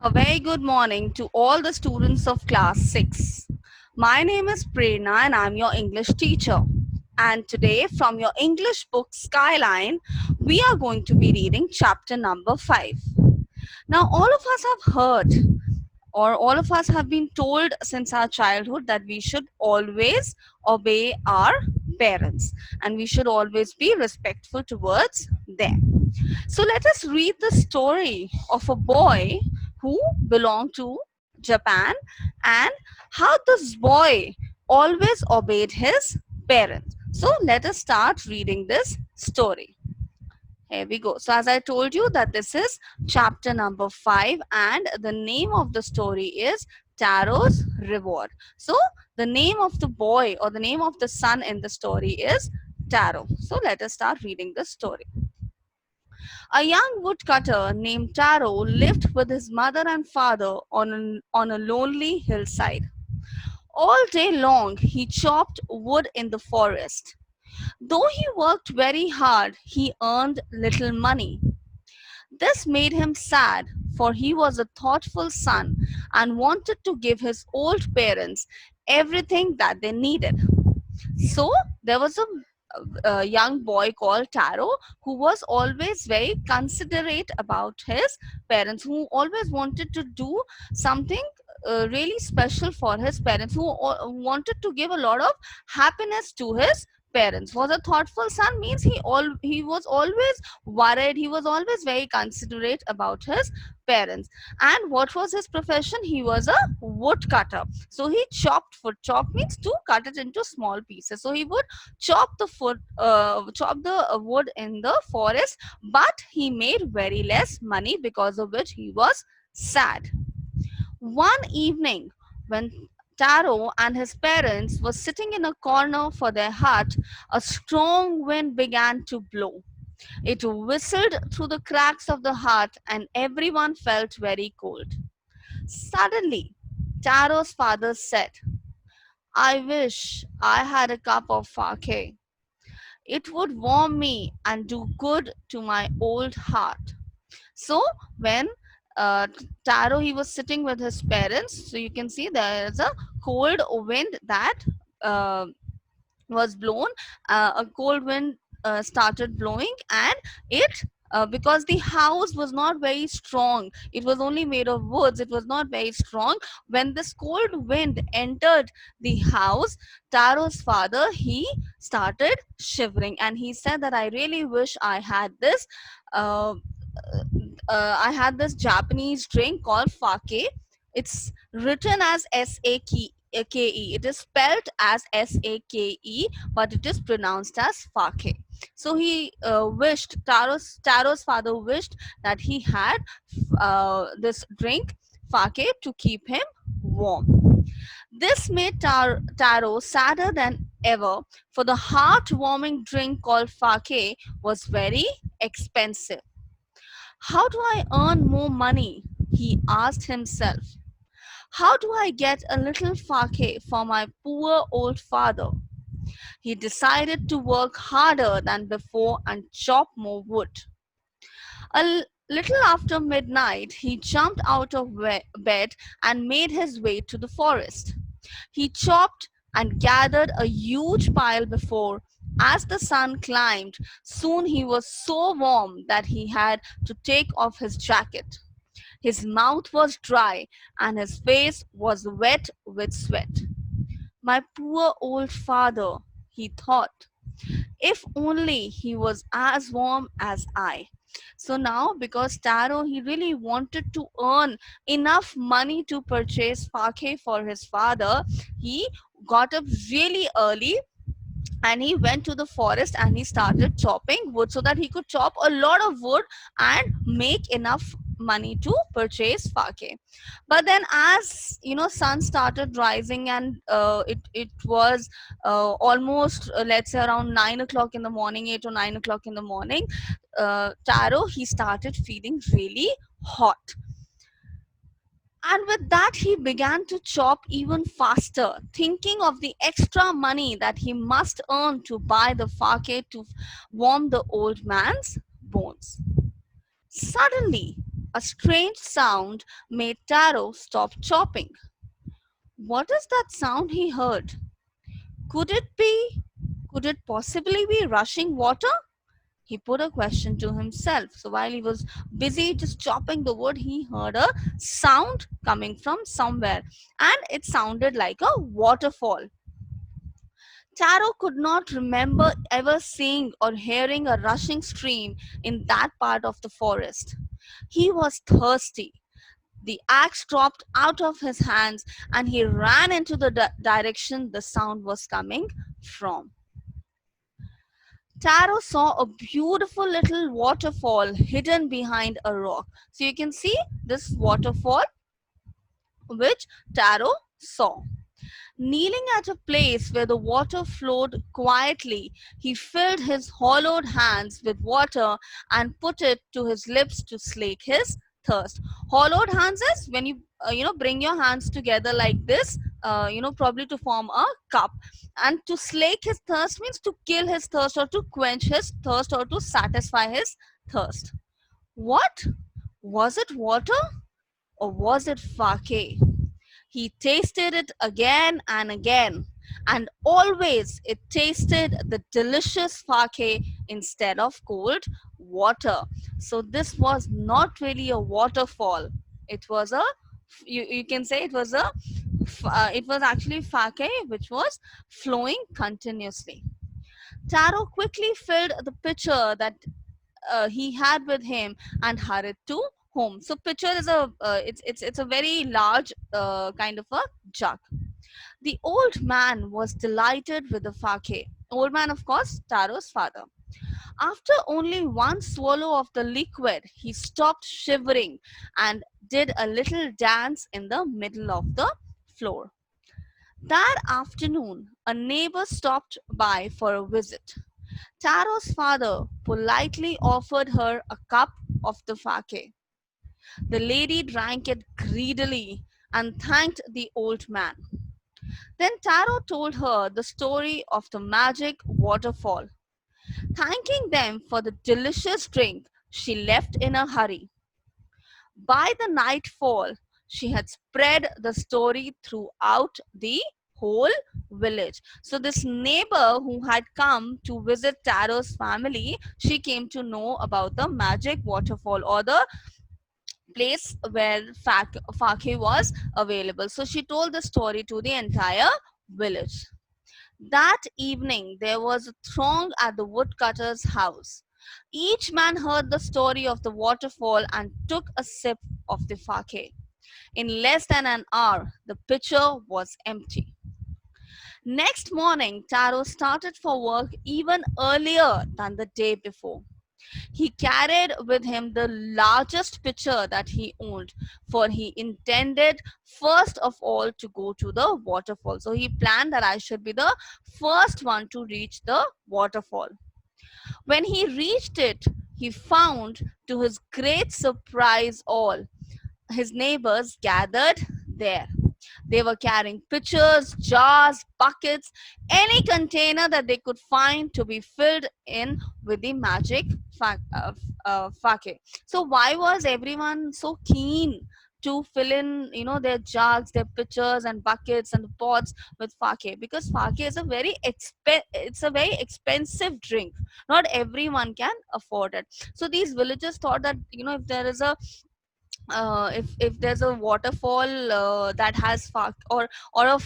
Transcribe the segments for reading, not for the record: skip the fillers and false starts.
A very good morning to all the students of class 6. My name is Prerna and I'm your English teacher. And today, from your English book Skyline, we are going to be reading chapter number 5. Now, all of us have heard, or all of us have been told since our childhood, that we should always obey our parents and we should always be respectful towards them. So let us read the story of a boy who belonged to Japan and how this boy always obeyed his parents. So let us start reading this story. Here we go. So as I told you that this is chapter number 5 and the name of the story is Taro's Reward. So the name of the boy or the name of the son in the story is Taro. So let us start reading the story. A young woodcutter named Taro lived with his mother and father on a lonely hillside. All day long he chopped wood in the forest. Though he worked very hard, he earned little money. This made him sad, for he was a thoughtful son and wanted to give his old parents everything that they needed. So there was a young boy called Taro who was always very considerate about his parents, who always wanted to do something really special for his parents, who wanted to give a lot of happiness to his parents. Was a thoughtful son means he was always worried, he was always very considerate about his parents. And what was his profession? He was a woodcutter. So he chopped food. Chop means to cut it into small pieces. So he would chop the wood in the forest, but he made very less money, because of which he was sad. One evening, when Taro and his parents were sitting in a corner for their hut, a strong wind began to blow. It whistled through the cracks of the hut, and everyone felt very cold. Suddenly, Taro's father said, I wish I had a cup of sake. It would warm me and do good to my old heart. So when Taro, he was sitting with his parents, so you can see there is a cold wind that uh, was blown. A cold wind started blowing, and it because the house was not very strong, it was only made of woods, it was not very strong. When this cold wind entered the house, Taro's father, he started shivering, and he said that I really wish I had this uh, I had this Japanese drink called sake. It's written as Sake. It is spelled as Sake, but it is pronounced as Fake. So he wished, Taro's father wished that he had this drink, Fake, to keep him warm. This made Taro sadder than ever, for the heartwarming drink called Fake was very expensive. How do I earn more money? He asked himself. How do I get a little sake for my poor old father? He decided to work harder than before and chop more wood. Little after midnight, he jumped out of bed and made his way to the forest. He chopped and gathered a huge pile before. As the sun climbed, soon he was so warm that he had to take off his jacket. His mouth was dry and his face was wet with sweat. My poor old father, he thought. If only he was as warm as I. So now, because Taro, he really wanted to earn enough money to purchase sake for his father, he got up really early and he went to the forest and he started chopping wood so that he could chop a lot of wood and make enough money to purchase sake. But then, as you know, sun started rising and it was almost, let's say, around 9 o'clock in the morning, 8 or 9 o'clock in the morning. Taro, he started feeling really hot, and with that, he began to chop even faster, thinking of the extra money that he must earn to buy the sake to warm the old man's bones. Suddenly, A strange sound made Taro stop chopping. What is that sound he heard? Could it be? Could it possibly be rushing water? He put a question to himself. So while he was busy just chopping the wood, he heard a sound coming from somewhere, and it sounded like a waterfall. Taro could not remember ever seeing or hearing a rushing stream in that part of the forest. He was thirsty. The axe dropped out of his hands and he ran into the direction the sound was coming from. Taro saw a beautiful little waterfall hidden behind a rock. So you can see this waterfall which Taro saw. Kneeling at a place where the water flowed quietly, he filled his hollowed hands with water and put it to his lips to slake his thirst. Hollowed hands is when you bring your hands together like this, probably to form a cup. And to slake his thirst means to kill his thirst or to quench his thirst or to satisfy his thirst. What? Was it water or was it fake? He tasted it again and again, and always it tasted the delicious fake instead of cold water. So this was not really a waterfall. It was a you can say it was it was actually fake which was flowing continuously. Taro quickly filled the pitcher that he had with him and hurried to home. So pitcher is a it's a very large kind of a jug. The old man was delighted with the fake. Old man, of course, Taro's father. After only one swallow of the liquid, he stopped shivering and did a little dance in the middle of the floor. That afternoon, a neighbor stopped by for a visit. Taro's father politely offered her a cup of the fake. The lady drank it greedily and thanked the old man. Then Taro told her the story of the magic waterfall. Thanking them for the delicious drink, she left in a hurry. By the nightfall, she had spread the story throughout the whole village. So, this neighbor who had come to visit Taro's family, she came to know about the magic waterfall or the place where Fake was available. So, she told the story to the entire village. That evening, there was a throng at the woodcutter's house. Each man heard the story of the waterfall and took a sip of the fake. In less than an hour, the pitcher was empty. Next morning, Taro started for work even earlier than the day before. He carried with him the largest pitcher that he owned, for he intended first of all to go to the waterfall. So he planned that I should be the first one to reach the waterfall. When he reached it, he found, to his great surprise, all his neighbors gathered there. They were carrying pitchers, jars, buckets, any container that they could find to be filled in with the magic fake. So why was everyone so keen to fill in, their jugs, their pitchers and buckets and the pots with fake? Because fake is it's a very expensive drink. Not everyone can afford it. So these villagers thought that, if there is a if there's a waterfall that has or a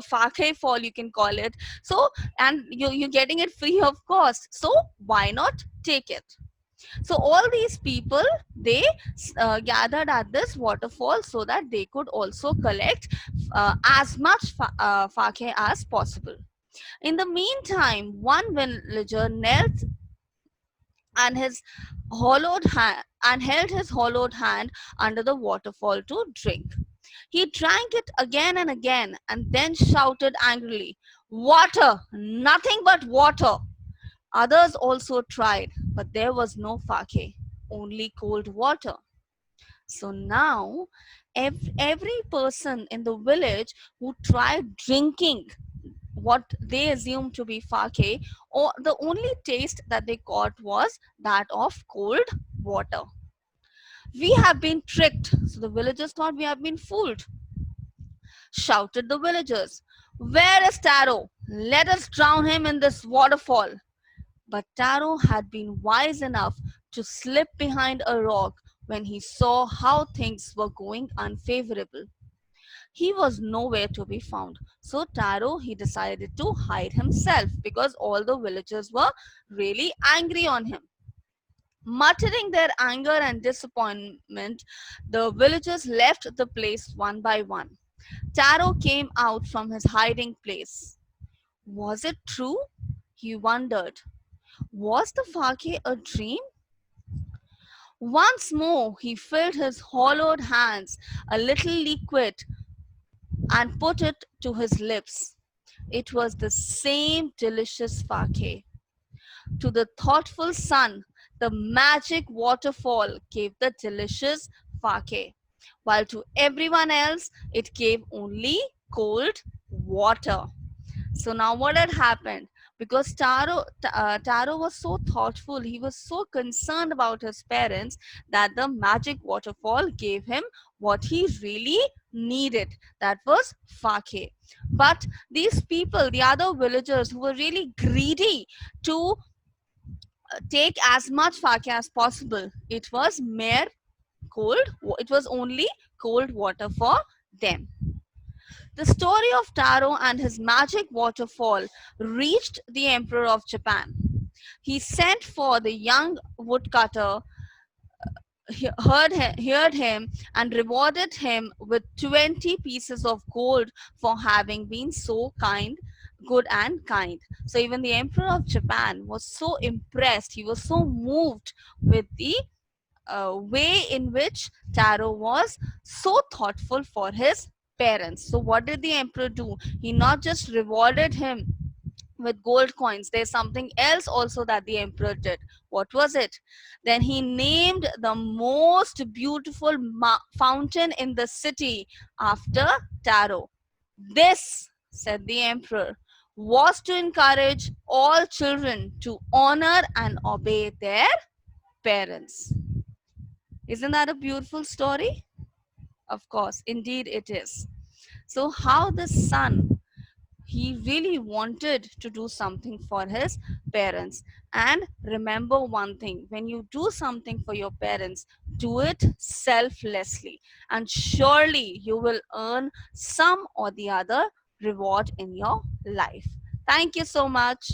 fake fall, you can call it. So and you're getting it free of cost, so why not take it? So all these people, they gathered at this waterfall so that they could also collect as much fake as possible. In the meantime, one villager knelt and his hollowed hand and held his hollowed hand under the waterfall to drink. He drank it again and again and then shouted angrily, "Water! Nothing but water!" Others also tried, but there was no fake, only cold water. So now, every person in the village who tried drinking what they assumed to be fake, or the only taste that they got was that of cold water. We have been tricked. So the villagers thought we have been fooled. Shouted the villagers. Where is Taro? Let us drown him in this waterfall. But Taro had been wise enough to slip behind a rock when he saw how things were going unfavorable. He was nowhere to be found. So Taro he decided to hide himself because all the villagers were really angry on him. Muttering their anger and disappointment, the villagers left the place one by one. Taro came out from his hiding place. Was it true? He wondered. Was the Fake a dream? Once more he filled his hollowed hands a little liquid and put it to his lips. It was the same delicious Fake. To the thoughtful son, the magic waterfall gave the delicious Fake, while to everyone else it gave only cold water. So now what had happened? Because Taro was so thoughtful, he was so concerned about his parents that the magic waterfall gave him what he really needed. That was Fake. But these people, the other villagers who were really greedy to take as much Fake as possible, it was mere it was only cold water for them. The story of Taro and his magic waterfall reached the Emperor of Japan. He sent for the young woodcutter, heard him, and rewarded him with 20 pieces of gold for having been so good and kind. So even the Emperor of Japan was so impressed, he was so moved with the way in which Taro was so thoughtful for his parents. So, what did the emperor do? He not just rewarded him with gold coins, there's something else also that the emperor did. What was it? Then he named the most beautiful fountain in the city after Taro. This, said the emperor, was to encourage all children to honor and obey their parents. Isn't that a beautiful story? Of course, indeed it is. So, how the son he really wanted to do something for his parents. And remember one thing, when you do something for your parents, do it selflessly, and surely you will earn some or the other reward in your life. Thank you so much.